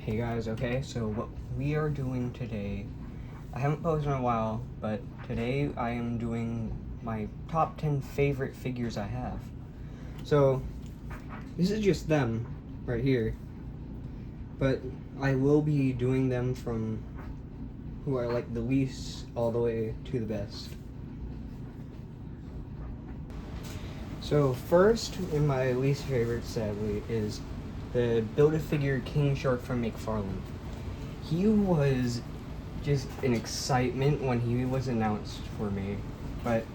Hey guys, okay, so what we are doing today, I haven't posted in a while, but today I am doing my top 10 favorite figures I have. So, this is just them, right here, but I will be doing them from who I like the least all the way to the best. So first, in my least favorite, sadly, is the Build-A-Figure King Shark from McFarlane. He was just an excitement when he was announced for me, but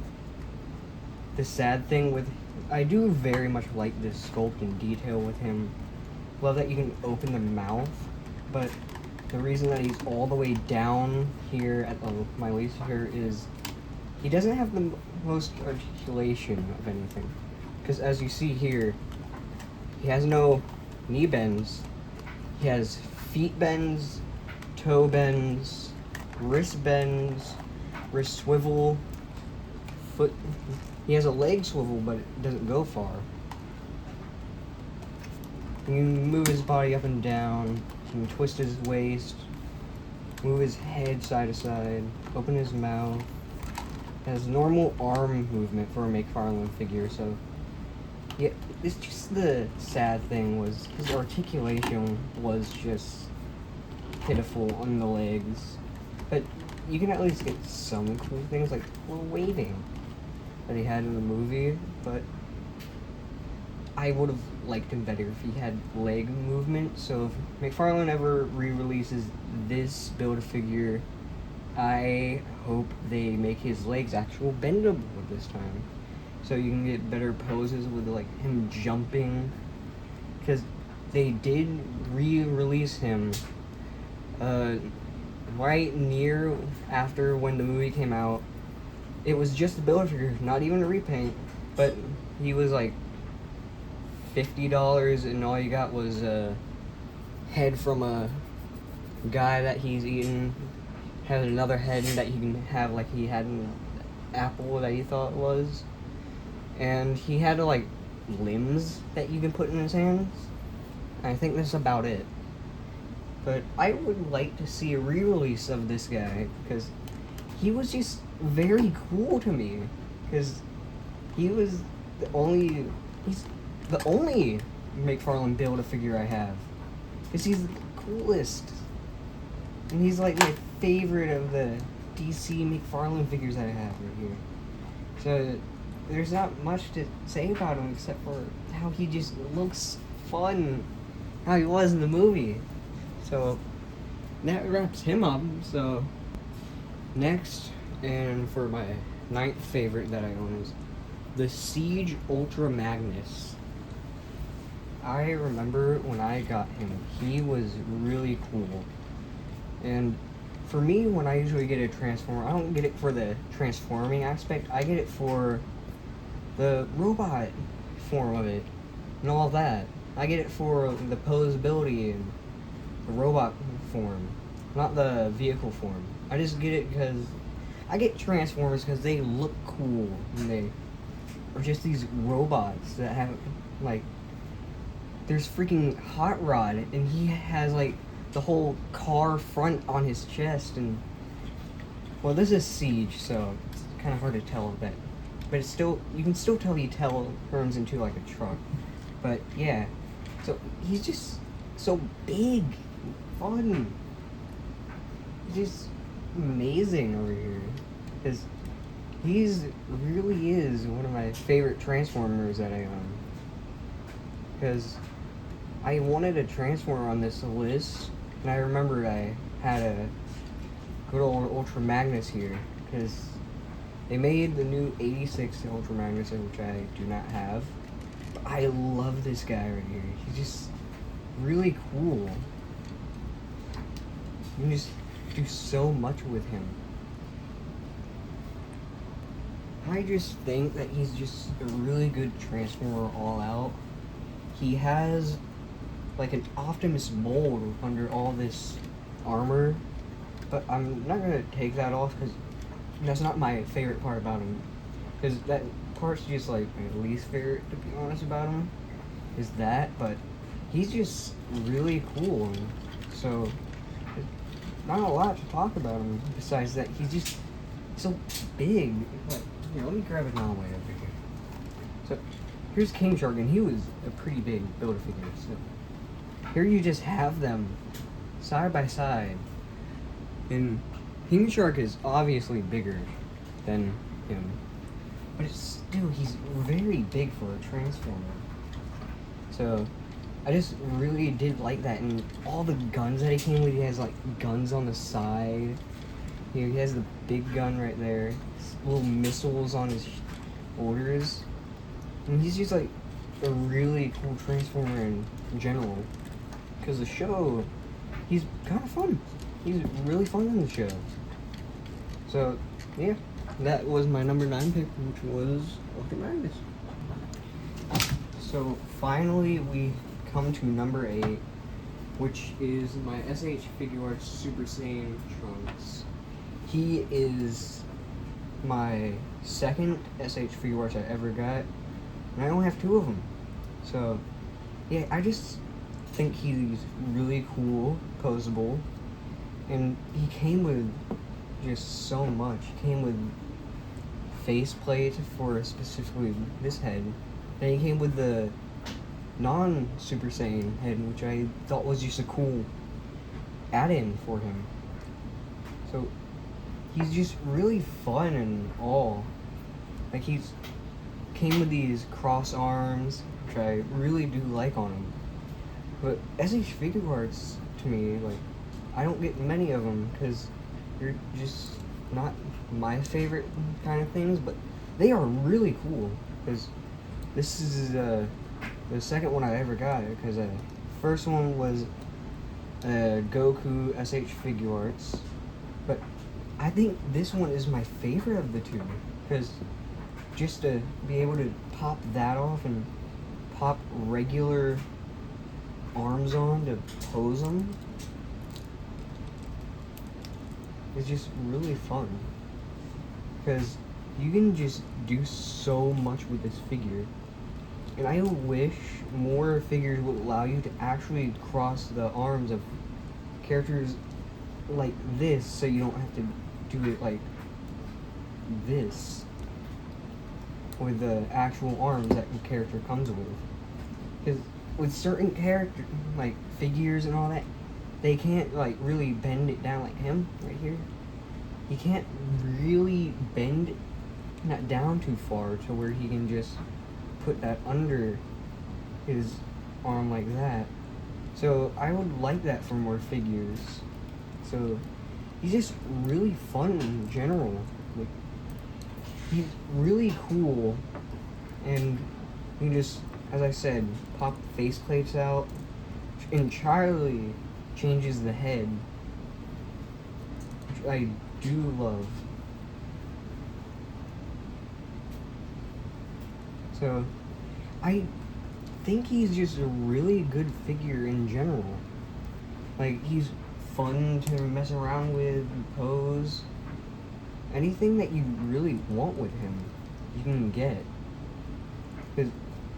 the sad thing with, I do very much like the sculpt and detail with him. Love that you can open the mouth, but the reason that he's all the way down here at my waist here is he doesn't have the most articulation of anything. Because as you see here, he has no knee bends. He has feet bends, toe bends, wrist bends, wrist swivel, foot. He has a leg swivel, but it doesn't go far. You can move his body up and down. You can twist his waist, move his head side to side, open his mouth. Has normal arm movement for a McFarlane figure, so yeah, it's just the sad thing was his articulation was just pitiful on the legs, but you can at least get some cool things like waving that he had in the movie, but I would have liked him better if he had leg movement. So if McFarlane ever re-releases this Build-A-Figure, I hope they make his legs actual bendable this time, so you can get better poses with like him jumping, because they did re-release him right near after when the movie came out. It was just a Build-A-Figure, not even a repaint, but he was like $50 and all you got was a head from a guy that he's eaten. Has another head that you can have like he had an apple that he thought was, and he had like limbs that you can put in his hands. I think that's about it, but I would like to see a re-release of this guy because he was just very cool to me, because he was he's the only McFarlane Build-A-Figure I have, because he's the coolest. And he's like my favorite of the DC McFarlane figures that I have right here. So there's not much to say about him except for how he just looks fun, how he was in the movie. So that wraps him up. So next, and for my 9th favorite that I own, is the Siege Ultra Magnus. I remember when I got him, he was really cool. And for me, when I usually get a Transformer, I don't get it for the transforming aspect. I get it for the robot form of it and all that. I get it for the posability and the robot form, not the vehicle form. I just get it because I get Transformers because they look cool and they are just these robots that have like, there's freaking Hot Rod and he has like the whole car front on his chest, and well, this is Siege, so it's kind of hard to tell that, but it's still, you can still tell he turns into like a truck. But yeah, so he's just so big, fun, he's just amazing over here, because he's really is one of my favorite Transformers that I own, because I wanted a Transformer on this list. And I remembered I had a good old Ultra Magnus here, because they made the new 86 Ultra Magnus, which I do not have. But I love this guy right here. He's just really cool. You can just do so much with him. I just think that he's just a really good Transformer all out. He has like an Optimus mold under all this armor, but I'm not gonna take that off because that's not my favorite part about him, because that part's just like my least favorite, to be honest, about him, is that. But he's just really cool and So, not a lot to talk about him besides that he's just so big. Like, here, let me grab it now way over here. So, here's King Shark, and he was a pretty big Build-A-Figure. So, here you just have them side by side, and King Shark is obviously bigger than him, but it's still, he's very big for a Transformer. So, I just really did like that, and all the guns that he came with, he has like guns on the side. Here, he has the big gun right there, little missiles on his shoulders, and he's just like a really cool Transformer in general. Because the show, he's kind of fun. He's really fun in the show. So, yeah, that was my number 9 pick, which was Ultra Magnus. So, finally, we come to number 8, which is my SH Figuarts Super Saiyan Trunks. He is my second SH Figuarts I ever got, and I only have 2 of them. So, yeah, I just think he's really cool, posable, and he came with just so much. He came with faceplate for specifically this head, and he came with the non-Super Saiyan head, which I thought was just a cool add-in for him. So he's just really fun and all. Like, he's came with these cross arms, which I really do like on him. But SH Figuarts, to me, like, I don't get many of them because they're just not my favorite kind of things, but they are really cool. Because this is the second one I ever got, because first one was Goku SH Figuarts, but I think this one is my favorite of the 2, because just to be able to pop that off and pop regular arms on to pose them is just really fun, because you can just do so much with this figure. And I wish more figures would allow you to actually cross the arms of characters like this, so you don't have to do it like this with the actual arms that the character comes with. Because with certain character, like figures and all that, they can't like really bend it down like him right here. He can't really bend it not down too far to where he can just put that under his arm like that. So I would like that for more figures. So he's just really fun in general. Like, he's really cool, and you just, as I said, pop faceplates out, which entirely changes the head, which I do love. So, I think he's just a really good figure in general. Like, he's fun to mess around with and pose. Anything that you really want with him, you can get. Because,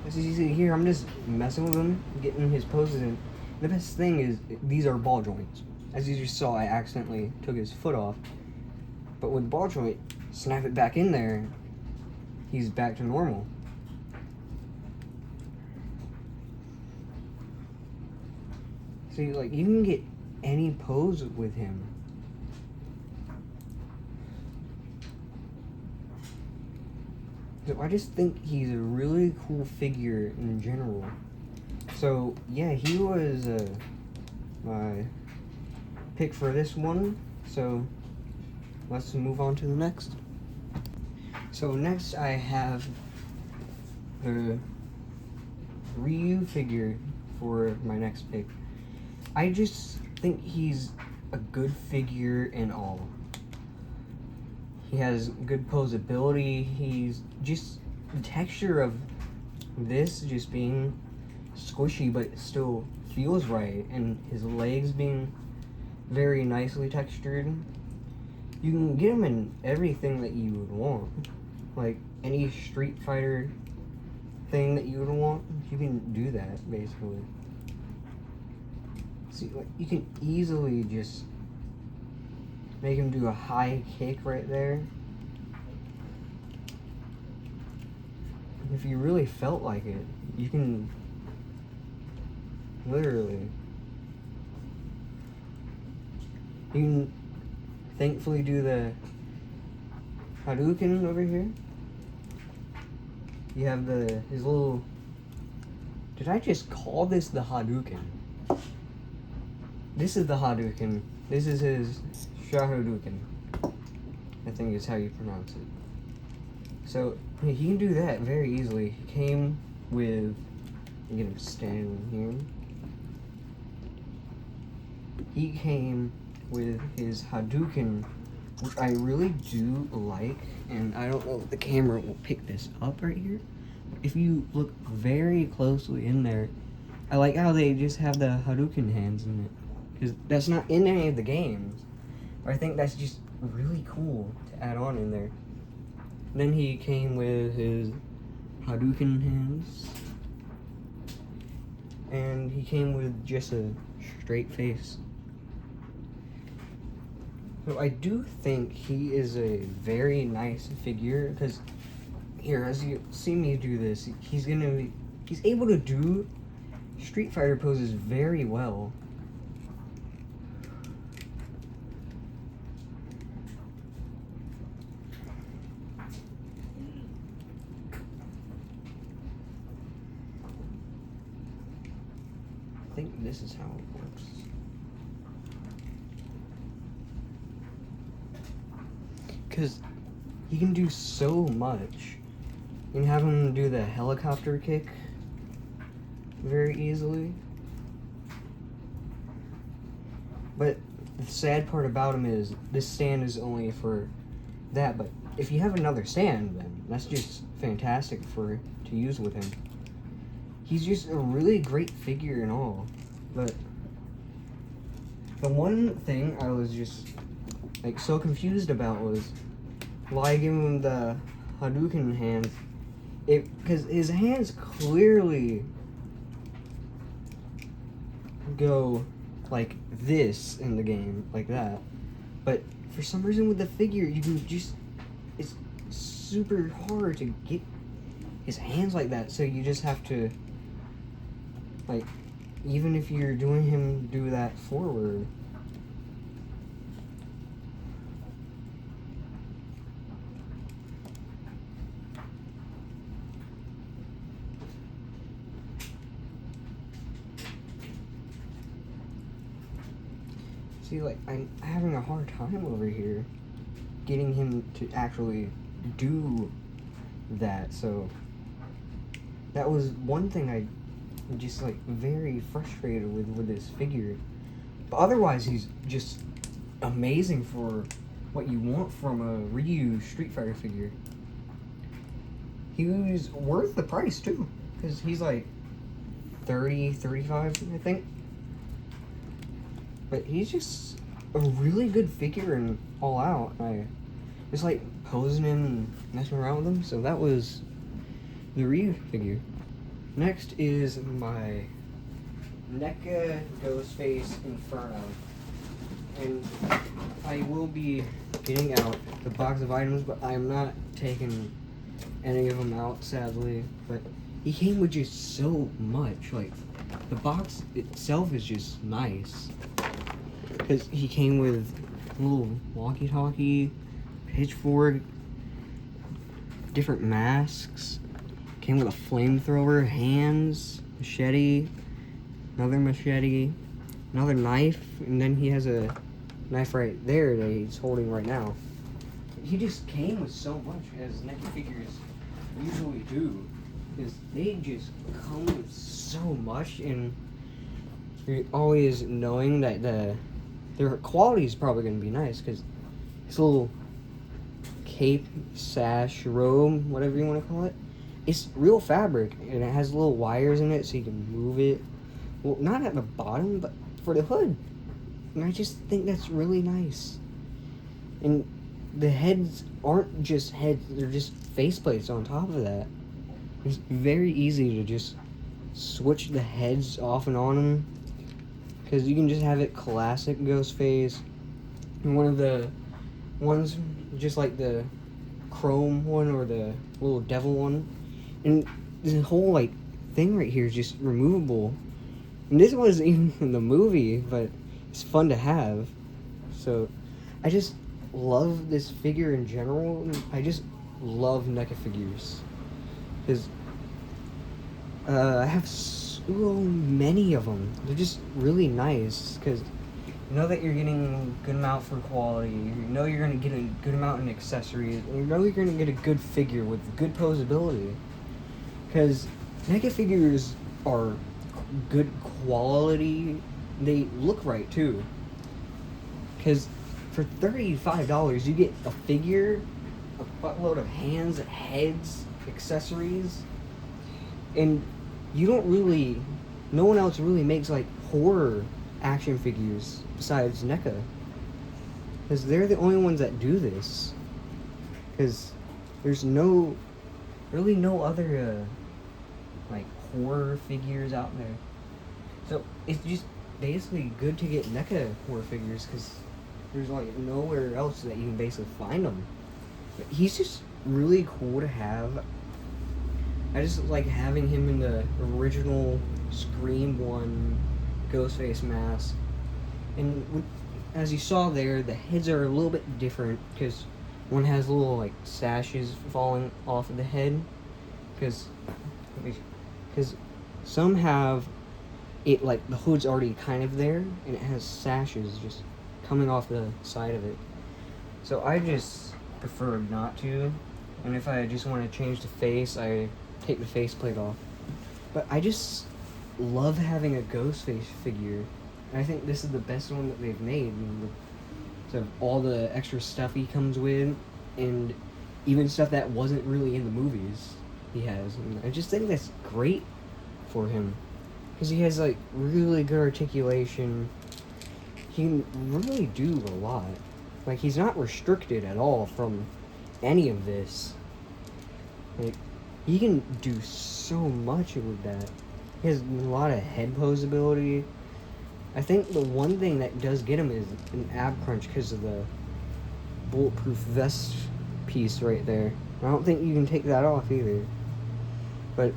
as you see here, I'm just messing with him, getting his poses in. The best thing is, these are ball joints. As you just saw, I accidentally took his foot off. But with ball joint, snap it back in there, he's back to normal. See, like, you can get any pose with him. So I just think he's a really cool figure in general. So, yeah, he was my pick for this one. So, let's move on to the next. So, next I have the Ryu figure for my next pick. I just think he's a good figure in all. He has good posability. He's just the texture of this just being squishy, but it still feels right, and his legs being very nicely textured. You can get him in everything that you would want, like any Street Fighter thing that you would want. You can do that basically. See, like, you can easily just make him do a high kick right there. If you really felt like it, you can literally. You can thankfully do the Hadouken over here. You have his little. Did I just call this the Hadouken? This is the Hadouken. This is his Shahodouken, I think is how you pronounce it. So he can do that very easily. He came with. I'm gonna stand here. He came with his Hadouken, which I really do like, and I don't know if the camera will pick this up right here. If you look very closely in there, I like how they just have the Hadouken hands in it, because that's not in any of the games. But I think that's just really cool to add on in there. Then he came with his Hadouken hands, and he came with just a straight face. So I do think he is a very nice figure, because here, as you see me do this, he's able to do Street Fighter poses very well. I think this is how it works. Because he can do so much. You can have him do the helicopter kick very easily. But the sad part about him is this stand is only for that. But if you have another stand, then that's just fantastic to use with him. He's just a really great figure and all. But the one thing I was just like so confused about was why I give him the Hadouken hands. Because his hands clearly go like this in the game, like that. But for some reason with the figure, you can it's super hard to get his hands like that. So you just have to, like, even if you're doing him do that forward, see, like, I'm having a hard time over here getting him to actually do that. So that was one thing I just like very frustrated with this figure. But otherwise, he's just amazing for what you want from a Ryu Street Fighter figure. He was worth the price too, because he's like 30, 35, I think. But he's just a really good figure and all out. I just like posing him and messing around with him. So that was the Ryu figure. Next is my NECA Ghostface Inferno. And I will be getting out the box of items, but I'm not taking any of them out, sadly. But he came with just so much. Like, the box itself is just nice. Because he came with a little walkie-talkie, pitchfork, different masks. Came with a flamethrower, hands, machete, another machete, another knife, and then he has a knife right there that he's holding right now. He just came with so much, as NECA figures usually do, because they just come with so much, and you're always knowing that their quality is probably going to be nice, because this little cape, sash, robe, whatever you want to call it, it's real fabric, and it has little wires in it so you can move it. Well, not at the bottom, but for the hood. And I just think that's really nice. And the heads aren't just heads, they're just faceplates on top of that. It's very easy to just switch the heads off and on them. because you can just have it classic Ghostface, and one of the ones just like the chrome one or the little devil one, and the whole like thing right here is just removable. And this wasn't even in the movie, but it's fun to have. So I just love this figure in general. I just love NECA figures because I have so many of them. They're just really nice because you know that you're getting a good amount for quality. You know you're going to get a good amount in accessories. And you know you're going to get a good figure with good posability. Because NECA figures are good quality. They look right too. Because for $35 you get a figure, a buttload of hands, heads, accessories, and you don't really, no one else really makes like horror action figures besides NECA, because they're the only ones that do this, because there's really no other like horror figures out there. So it's just basically good to get NECA horror figures because there's like nowhere else that you can basically find them. But he's just really cool to have. I just like having him in the original Scream 1 Ghostface mask. And as you saw there, the heads are a little bit different because one has little like sashes falling off of the head. Because some have it like the hood's already kind of there and it has sashes just coming off the side of it. So I just prefer not to. And if I just want to change the face, I take the faceplate off. But I just love having a Ghostface figure. And I think this is the best one that they've made. So all the extra stuff he comes with, and even stuff that wasn't really in the movies he has. And I just think that's great for him. Because he has like really good articulation. He can really do a lot. Like he's not restricted at all from any of this. Like he can do so much with that. He has a lot of head posability. I think the one thing that does get him is an ab crunch because of the bulletproof vest piece right there. I don't think you can take that off either. But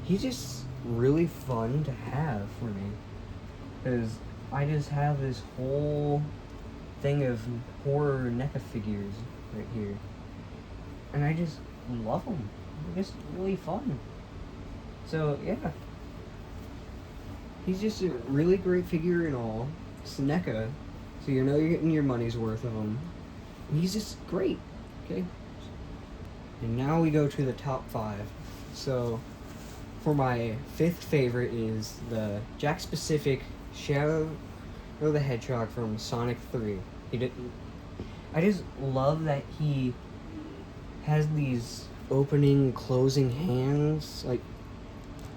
he's just really fun to have for me. Because I just have this whole thing of horror NECA figures right here. And I just love them. They're just really fun. So, yeah. He's just a really great figure and all. It's NECA, so you know you're getting your money's worth of him. And he's just great, okay? And now we go to the top 5. So, for my 5th favorite is the Jakks Pacific Shadow the Hedgehog from Sonic 3. I just love that he has these opening, closing hands. Like,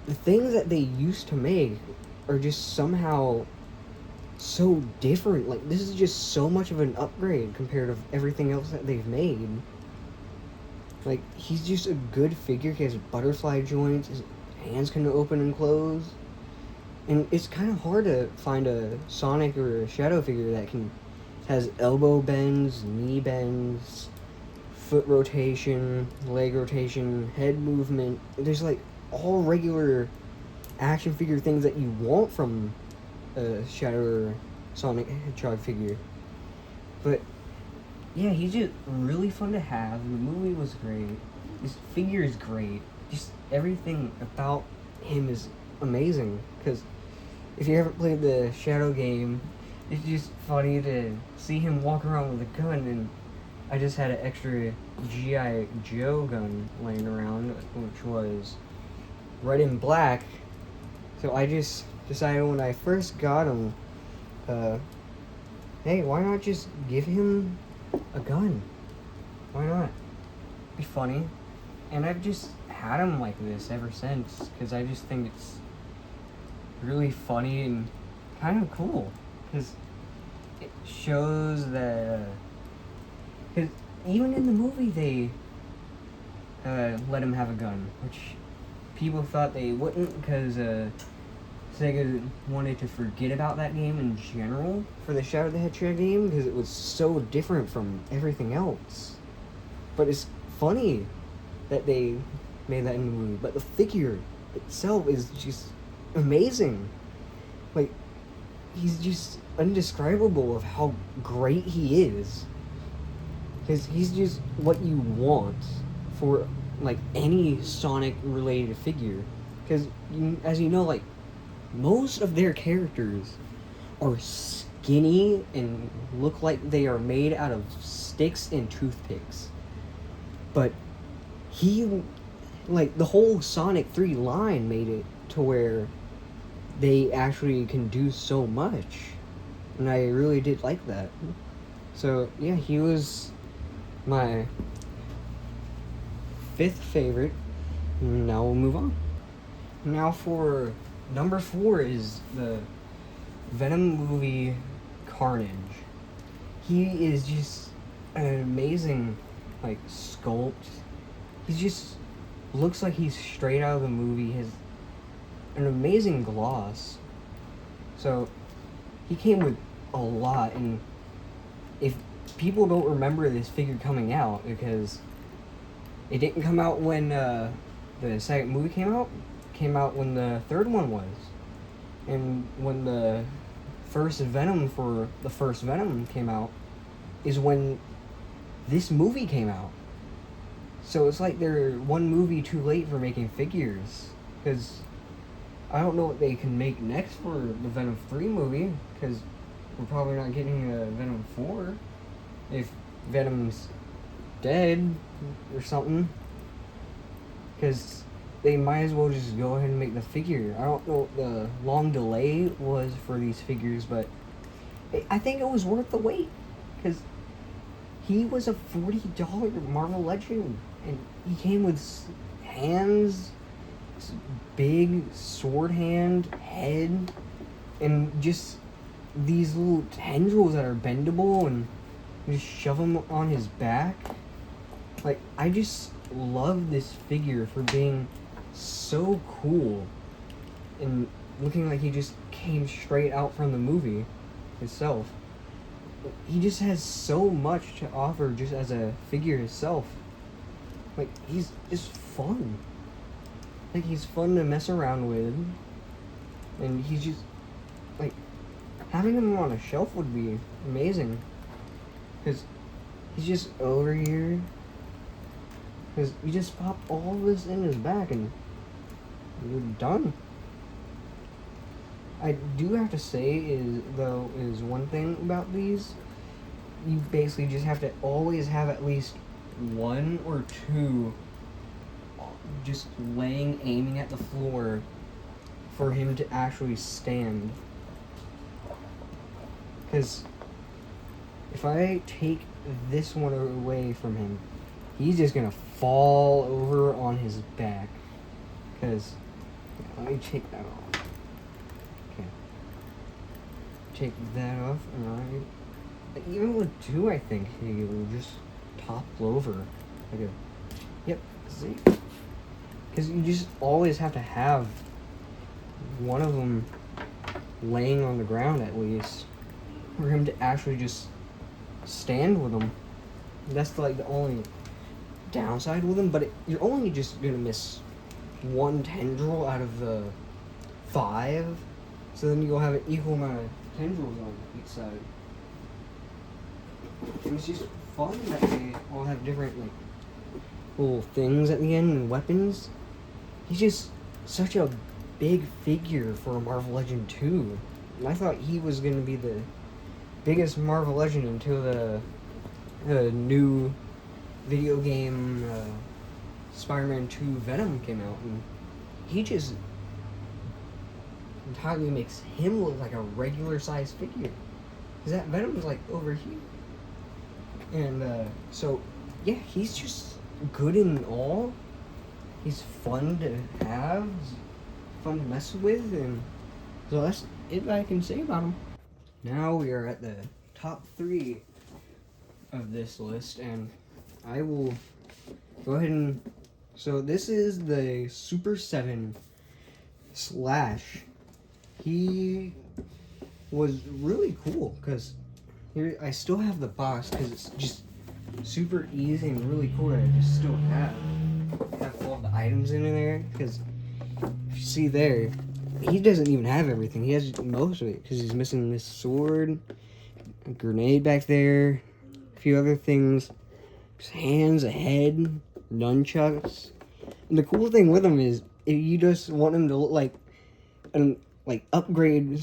the things that they used to make are just somehow so different. Like, this is just so much of an upgrade compared to everything else that they've made. Like, he's just a good figure. He has butterfly joints. His hands can open and close. And it's kind of hard to find a Sonic or a Shadow figure that has elbow bends, knee bends, foot rotation, leg rotation, head movement. There's like all regular action figure things that you want from a Shadow or Sonic Hedgehog figure. But yeah, he's just really fun to have. The movie was great. His figure is great. Just everything about him is amazing. Because if you haven't played the Shadow game, it's just funny to see him walk around with a gun. And I just had an extra G.I. Joe gun laying around, which was red and black. So I just decided when I first got him, hey, why not just give him a gun? Why not? Be funny. And I've just had him like this ever since, because I just think it's really funny and kind of cool, because it shows that, because even in the movie they let him have a gun, which people thought they wouldn't, because Sega wanted to forget about that game in general for the Shadow the Hedgehog game because it was so different from everything else. But it's funny that they made that in the movie. But the figure itself is just amazing. Like, he's just indescribable of how great he is. Because he's just what you want for, like, any Sonic-related figure. Because, as you know, like, most of their characters are skinny and look like they are made out of sticks and toothpicks. But he, like, the whole Sonic 3 line made it to where they actually can do so much. And I really did like that. So, yeah, he was my 5th favorite. Now we'll move on. Now for number 4 is the Venom movie Carnage. He is just an amazing, like, sculpt. He just looks like he's straight out of the movie. He has an amazing gloss. So, he came with a lot, and if people don't remember this figure coming out, because it didn't come out when the second movie came out when the third one was. And when the first Venom for the first Venom came out is when this movie came out. So it's like they're one movie too late for making figures. Because I don't know what they can make next for the Venom 3 movie. Because we're probably not getting a Venom 4. If Venom's dead or something. Because they might as well just go ahead and make the figure. I don't know what the long delay was for these figures, but I think it was worth the wait. Because he was a $40 Marvel Legend. And he came with hands, big sword hand, head, and just these little tendrils that are bendable, and just shove them on his back. Like, I just love this figure for being so cool and looking like he just came straight out from the movie itself. He just has so much to offer just as a figure itself. Like, he's just fun. Like, he's fun to mess around with. And he's just, like, having him on a shelf would be amazing. Because he's just over here. Because you just pop all this in his back and you're done. I do have to say is one thing about these. You basically just have to always have at least one or two just aiming at the floor for him to actually stand. Because if I take this one away from him, he's just gonna fall over on his back. Because, let me take that off. Okay. Take that off, alright. Even with two, I think he will just topple over. Like yep, see? Because you just always have to have one of them laying on the ground at least for him to actually just stand with them. That's like the only downside with him, but you're only just gonna miss one tendril out of the 5, so then you'll have an equal amount of tendrils on each side. And it's just fun that they all have different, like, little things at the end and weapons. He's just such a big figure for a Marvel Legend 2. And I thought he was going to be the biggest Marvel Legend until the new video game Spider-Man 2 Venom came out. And he just entirely makes him look like a regular sized figure. Because that Venom's like over here. And so, yeah, he's just good in all. He's fun to have, he's fun to mess with, and so that's it I can say about him. Now we are at the top 3 of this list, and I will go ahead and... So this is the Super 7 / he was really cool because here I still have the box because it's just super easy and really cool that I just still have all the items in there. Because if you see there, he doesn't even have everything. He has most of it because he's missing this sword, a grenade back there, a few other things, his hands, a head, nunchucks. And the cool thing with him is if you just want him to look like an upgrade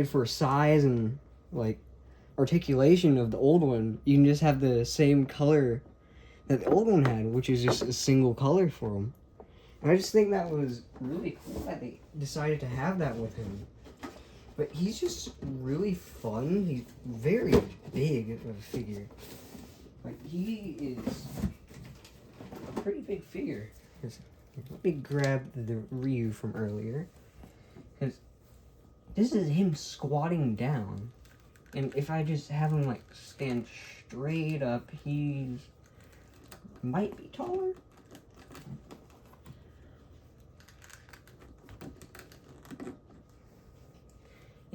for size and like articulation of the old one, you can just have the same color that the old one had, which is just a single color for him. And I just think that was really cool that they decided to have that with him. But he's just really fun. He's very big of a figure. Like, he is a pretty big figure. Let me grab the Ryu from earlier. Because this is him squatting down. And if I just have him, like, stand straight up, he's might be taller.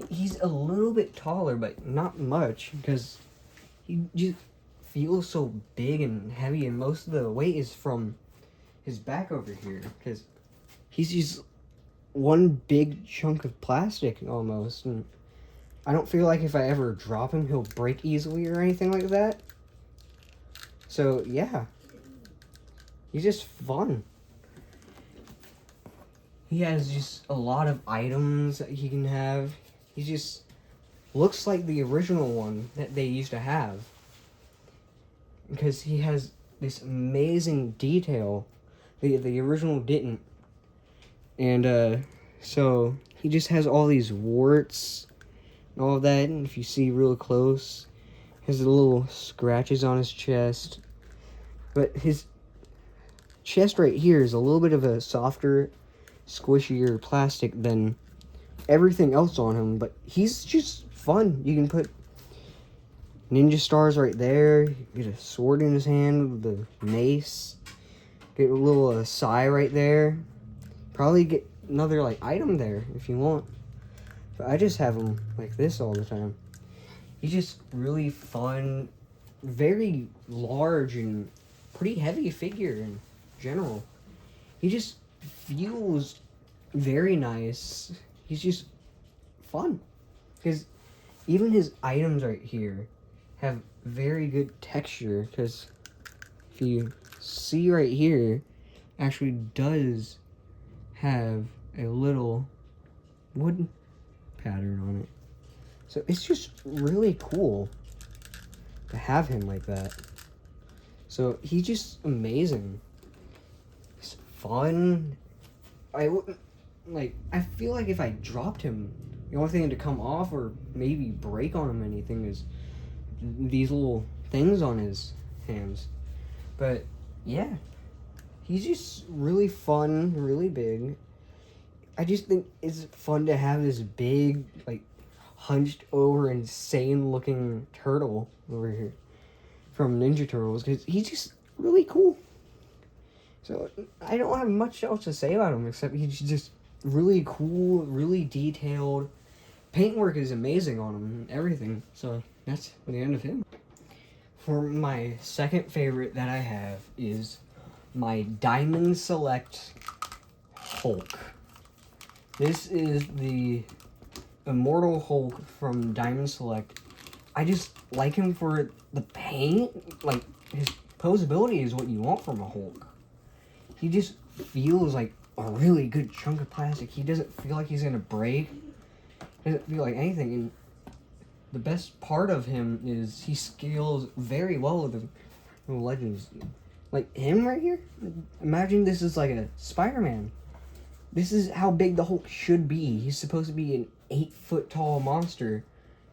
He's a little bit taller, but not much, because he just feels so big and heavy, and most of the weight is from his back over here, because he's just one big chunk of plastic, almost, and I don't feel like if I ever drop him, he'll break easily or anything like that. So, yeah. He's just fun. He has just a lot of items that he can have. He just looks like the original one that they used to have. Because he has this amazing detail that the original didn't. And, so he just has all these warts and all of that. And if you see real close, has the little scratches on his chest. But his chest right here is a little bit of a softer, squishier plastic than everything else on him, but he's just fun. You can put ninja stars right there, get a sword in his hand with the mace, get a little sai right there, probably get another like item there if you want. But I just have him like this all the time. He's just really fun, very large and pretty heavy figure in general. He just feels very nice. He's just fun. Because even his items right here have very good texture. Because if you see right here, actually does have a little wood pattern on it. So it's just really cool to have him like that. So he's just amazing. He's fun. I feel like if I dropped him, the only thing to come off or maybe break on him anything is these little things on his hands. But yeah, he's just really fun, really big. I just think it's fun to have this big, like, hunched over, insane looking turtle over here from Ninja Turtles, because he's just really cool. So I don't have much else to say about him except he's just really cool, really detailed. Paintwork is amazing on him and everything. So that's the end of him. For my second favorite that I have is my Diamond Select Hulk. This is the Immortal Hulk from Diamond Select. I just like him for the paint. Like, his posability is what you want from a Hulk. He just feels like a really good chunk of plastic. He doesn't feel like he's gonna break. Doesn't feel like anything. And the best part of him is he scales very well with the Legends. Like him right here. Imagine this is like a Spider-Man. This is how big the Hulk should be. He's supposed to be an 8-foot tall monster,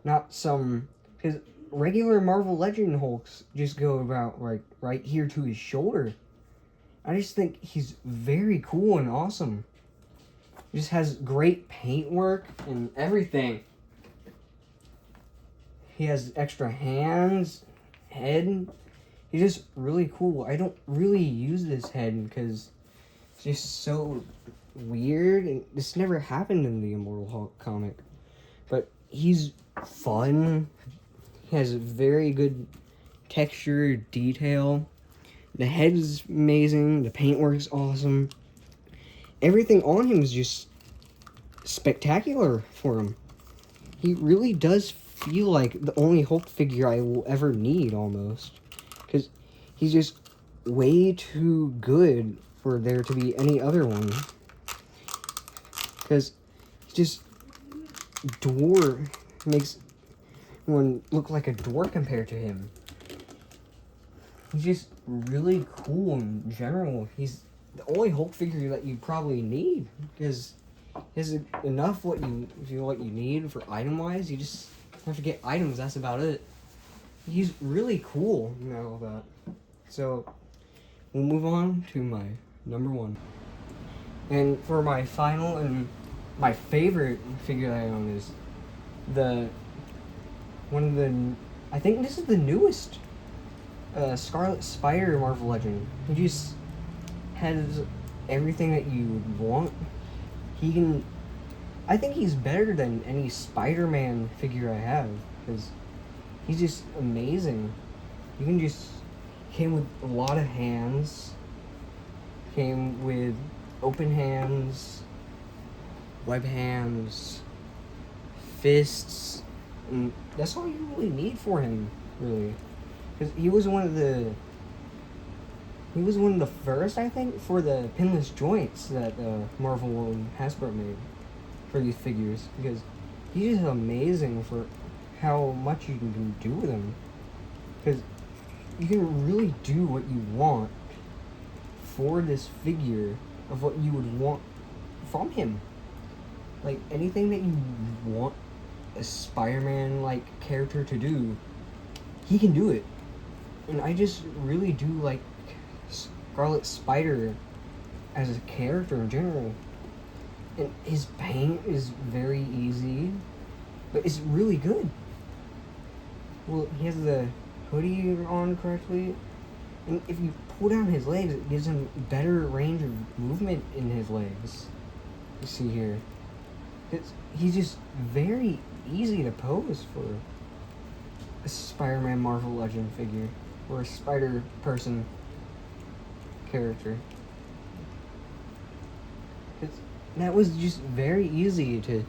not some. Because regular Marvel Legend Hulks just go about right here to his shoulder. I just think he's very cool and awesome. He just has great paintwork and everything. He has extra hands, head. He's just really cool. I don't really use this head because it's just so weird, and this never happened in the Immortal Hulk comic. But he's fun. He has very good texture, detail. The head is amazing. The paintwork is awesome. Everything on him is just spectacular for him. He really does feel like the only Hulk figure I will ever need, almost. Because he's just way too good for there to be any other one. Because he just makes one look like a door compared to him. He's just really cool in general. He's the only Hulk figure that you probably need, because is it enough what you feel what you need for item wise? You just have to get items, that's about it. He's really cool and all that. So we'll move on to my number 1. And for my final and my favorite figure that I own is I think this is the newest Scarlet Spider Marvel Legend. He just has everything that you would want. I think he's better than any Spider-Man figure I have, because he's just amazing. Came with a lot of hands, came with open hands, web hands, fists, and that's all you really need for him, really. Because he was one of the first, I think, for the pinless joints that Marvel and Hasbro made for these figures. Because he's just amazing for how much you can do with him. Because you can really do what you want for this figure of what you would want from him. Like, anything that you want a Spider-Man-like character to do, he can do it. And I just really do like Scarlet Spider as a character in general. And his paint is very easy, but it's really good. Well, he has the hoodie on correctly, and if you pull down his legs, it gives him better range of movement in his legs. You see here. He's just very easy to pose for a Spider-Man Marvel Legend figure, or a Spider-Person character. That was just very easy to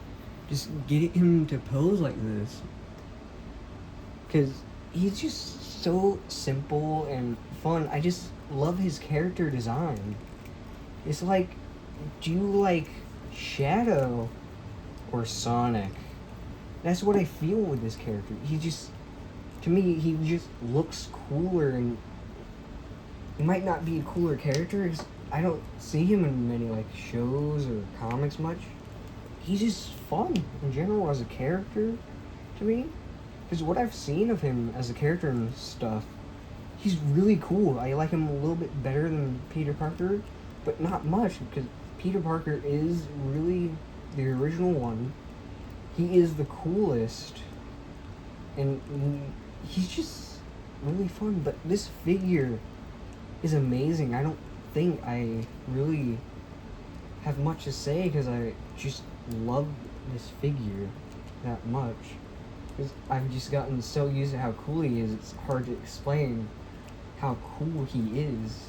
just get him to pose like this. Because he's just so simple and fun. I just love his character design. It's like, do you like Shadow or Sonic? That's what I feel with this character. To me, he just looks cooler, and he might not be a cooler character. I don't see him in many like shows or comics much. He's just fun in general as a character to me. Because what I've seen of him as a character and stuff, he's really cool. I like him a little bit better than Peter Parker, but not much, because Peter Parker is really the original one. He is the coolest, and he's just really fun. But this figure is amazing. I don't think I really have much to say, because I just love this figure that much. Because I've just gotten so used to how cool he is, it's hard to explain how cool he is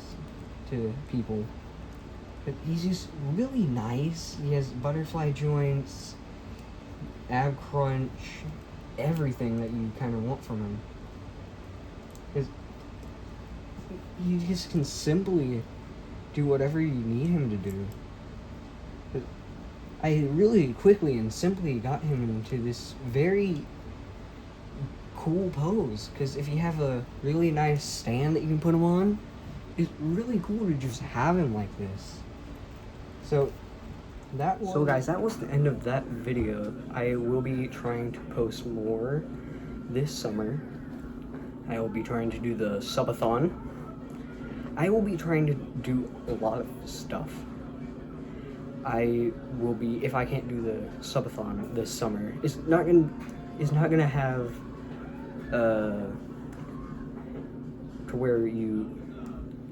to people. But he's just really nice. He has butterfly joints, ab crunch, everything that you kind of want from him. Because you just can simply do whatever you need him to do. But I really quickly and simply got him into this very cool pose, because if you have a really nice stand that you can put him on, it's really cool to just have him like this. So guys, that was the end of that video. I will be trying to post more this summer. I will be trying to do the subathon. I will be trying to do a lot of stuff. I will be, if I can't do the subathon this summer, it's not gonna have to where you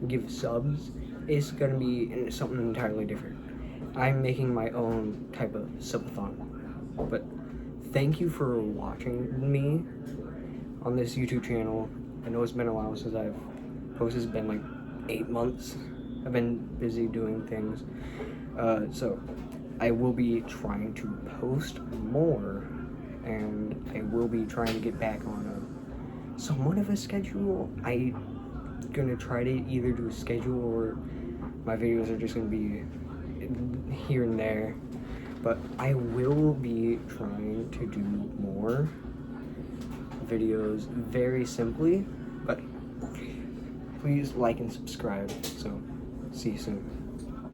give subs. It's gonna be something entirely different. I'm making my own type of subathon. But thank you for watching me on this YouTube channel. I know it's been a while since I've posted. It's been like 8 months. I've been busy doing things. So I will be trying to post more, and I will be trying to get back on somewhat of a schedule. I'm gonna try to either do a schedule or my videos are just gonna be here and there. But I will be trying to do more videos very simply. But please like and subscribe. So see you soon.